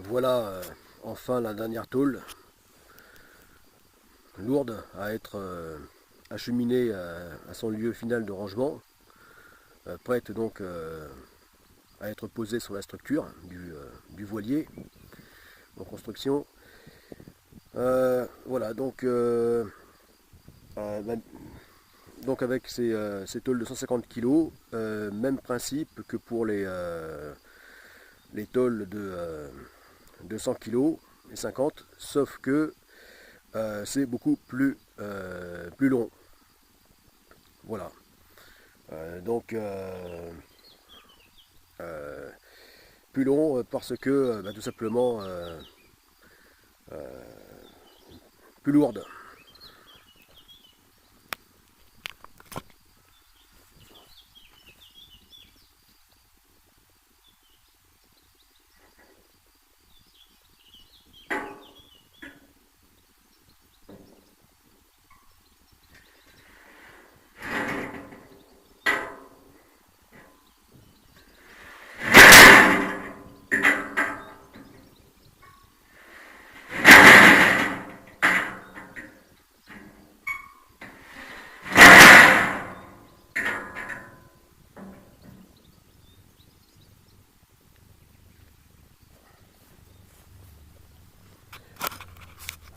Voilà enfin la dernière tôle, lourde à être acheminée à son lieu final de rangement, prête donc à être posée sur la structure du voilier en construction. Voilà, bah, donc avec ces tôles de 150 kg, même principe que pour les tôles de 100 kg et 50, sauf que c'est beaucoup plus long. Voilà. Donc euh, plus long parce que bah, tout simplement plus lourde.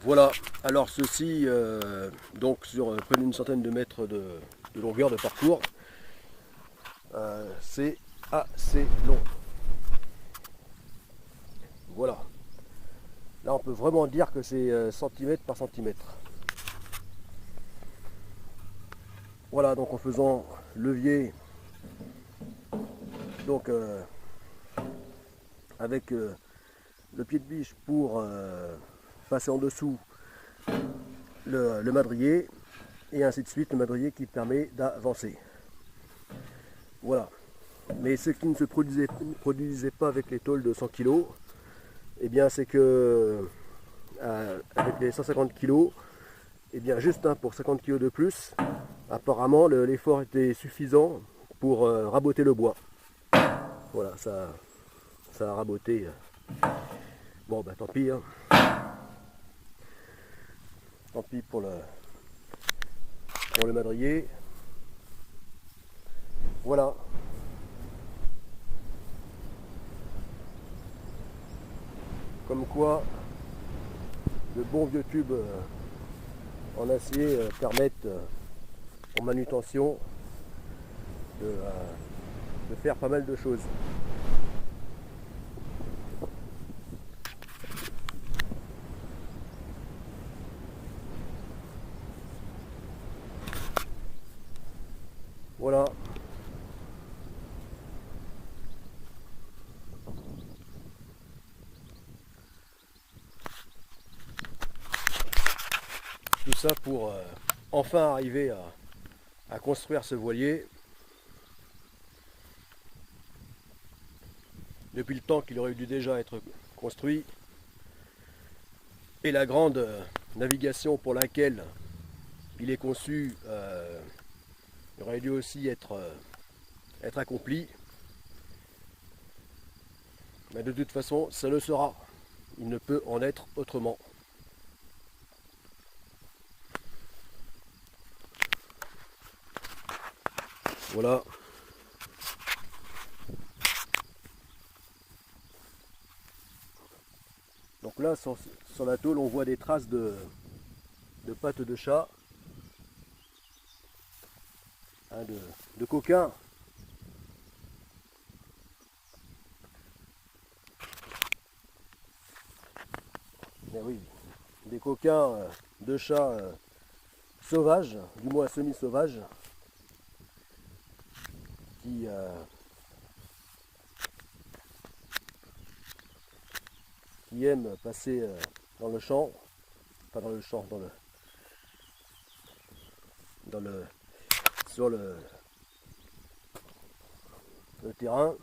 Voilà, alors ceci donc sur près d'une centaine de mètres de longueur de parcours, c'est assez long. Voilà, là on peut vraiment dire que c'est centimètre par centimètre. Voilà, donc en faisant levier donc avec le pied de biche pour passer en dessous le madrier et ainsi de suite, le madrier qui permet d'avancer. Voilà. Mais ce qui ne se produisait pas avec les tôles de 100 kg, eh bien c'est que avec les 150 kg, eh bien juste pour 50 kg de plus, apparemment l'effort était suffisant pour raboter le bois. Voilà, ça a raboté. Bon bah tant pis, hein. Tant pis pour le madrier. Voilà. Comme quoi, de bons vieux tubes en acier permettent en manutention de faire pas mal de choses. Voilà. Tout ça pour enfin arriver à construire ce voilier. Depuis le temps qu'il aurait dû déjà être construit. Et la grande navigation pour laquelle il est conçu aurait dû aussi être accompli. Mais de toute façon, ça le sera. Il ne peut en être autrement. Voilà. Donc là, sur la tôle, on voit des traces de pattes de chat, hein, de coquins. Ben oui, des coquins de chats sauvages, du moins semi-sauvages, qui aiment passer dans le champ, pas dans le champ, sur le terrain.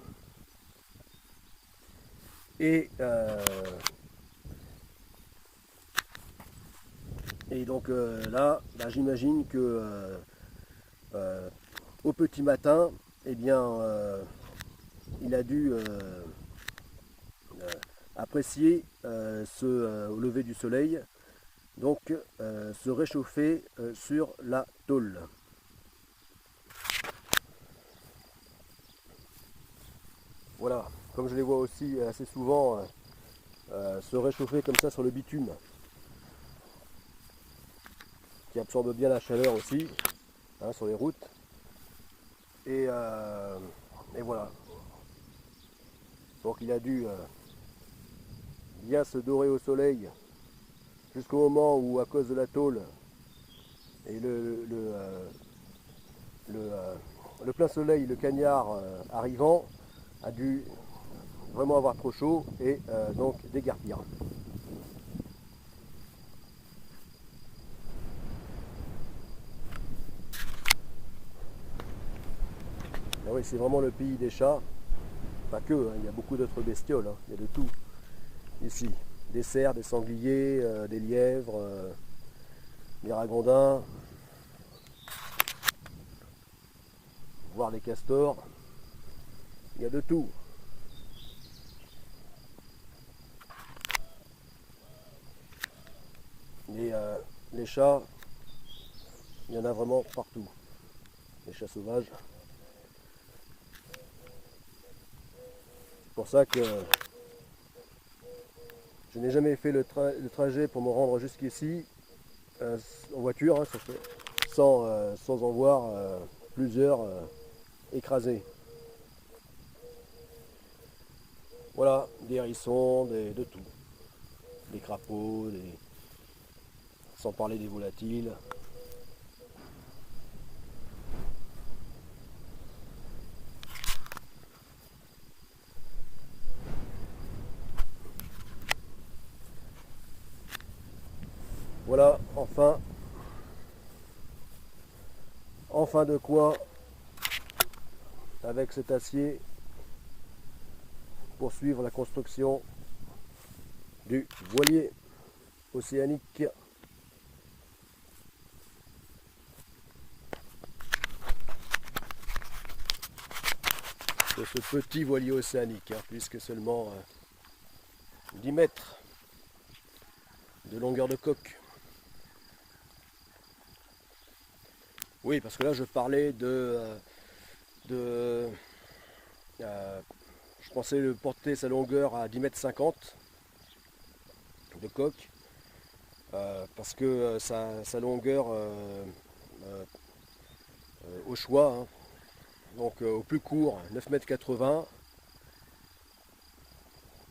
Et donc là, bah, j'imagine que au petit matin, eh bien, il a dû apprécier au lever du soleil, donc se réchauffer sur la tôle. Voilà, comme je les vois aussi assez souvent se réchauffer comme ça sur le bitume, qui absorbe bien la chaleur aussi, hein, sur les routes. Et voilà. Donc il a dû bien se dorer au soleil jusqu'au moment où, à cause de la tôle et le plein soleil, le cagnard arrivant, a dû vraiment avoir trop chaud et donc déguerpir. Ah oui, c'est vraiment le pays des chats. Pas que, hein, il y a beaucoup d'autres bestioles, hein, il y a de tout ici. Des cerfs, des sangliers, des lièvres, des ragondins, voire des castors. Il y a de tout. Et les chats, il y en a vraiment partout. Les chats sauvages. C'est pour ça que je n'ai jamais fait le trajet pour me rendre jusqu'ici en voiture, hein, sans en voir plusieurs écrasés. Voilà, des hérissons, de tout. Des crapauds, sans parler des volatiles. Voilà, enfin de quoi, avec cet acier, poursuivre la construction du voilier océanique. De ce petit voilier océanique, hein, puisque seulement 10 mètres de longueur de coque. Oui, parce que là je parlais je pensais porter sa longueur à 10,50 m de coque, parce que sa longueur au choix, hein, donc au plus court 9,80 m,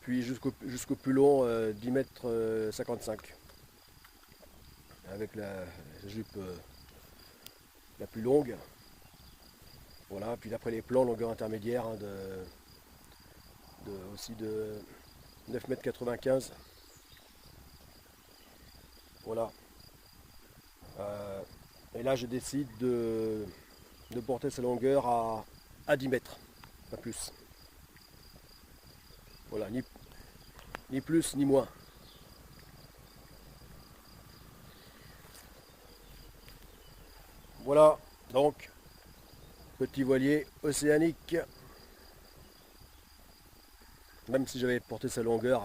puis jusqu'au plus long 10,55 m, avec la jupe la plus longue. Voilà, puis d'après les plans, longueur intermédiaire, hein, aussi de 9,95 m. Voilà. Et là, je décide de porter sa longueur à 10 mètres, pas plus. Voilà, ni plus ni moins. Voilà, donc, petit voilier océanique. Même si j'avais porté sa longueur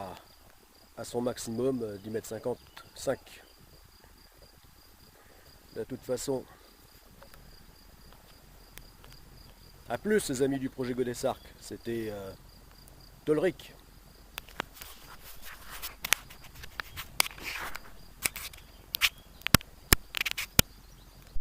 à son maximum, 10,55 m. De toute façon. A plus, les amis du projet Godessarc. C'était Tolric.